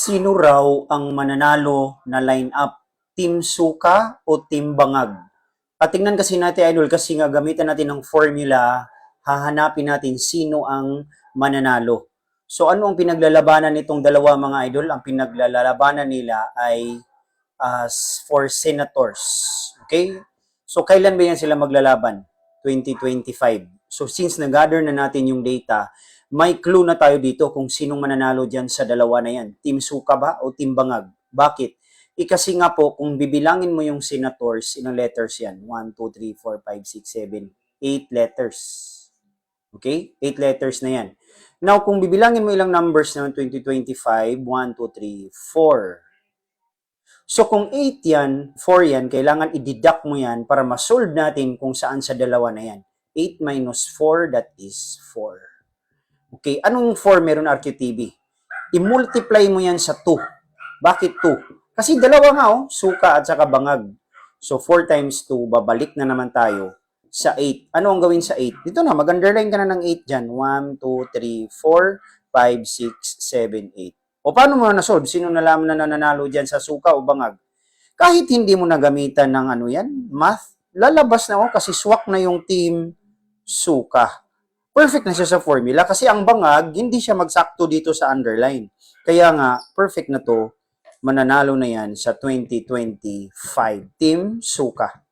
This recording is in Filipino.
Sino raw ang mananalo na lineup? Team Suka o Team Bangag? Tingnan kasi natin, idol, kasi nga gamitan natin ng formula, hahanapin natin sino ang mananalo. So ano ang pinaglalabanan nitong dalawa, mga idol? Ang pinaglalabanan nila ay for senators. Okay? So kailan ba yan sila maglalaban? 2025. So since nag-gather na natin yung data, may clue na tayo dito kung sinong mananalo dyan sa dalawa na yan. Team Suka ba o Team Bangag? Bakit? Kasi nga po, kung bibilangin mo yung senators, ilang letters yan? 1, 2, 3, 4, 5, 6, 7, 8 letters. Okay? 8 letters na yan. Now, kung bibilangin mo ilang numbers na 2025, 1, 2, 3, 4. So, kung 8 yan, 4 yan, kailangan i-deduct mo yan para ma-solve natin kung saan sa dalawa na yan. 8 minus 4, that is 4. Okay, anong 4 meron RQTB? I-multiply mo yan sa 2. Bakit 2? Kasi dalawa nga Suka at saka Bangag. So 4 times 2, babalik na naman tayo sa 8. Ano ang gawin sa 8? Dito na, mag-underline ka na ng 8 dyan. 1, 2, 3, 4, 5, 6, 7, 8. O paano mo na-solve? Sino nalaman na nananalo dyan sa Suka o Bangag? Kahit hindi mo nagamitan ng math, lalabas na kasi swak na yung team Suka. Perfect na siya sa formula kasi ang Bangag, hindi siya magsakto dito sa underline. Kaya nga, perfect na to, mananalo na yan sa 2025 Team Suka.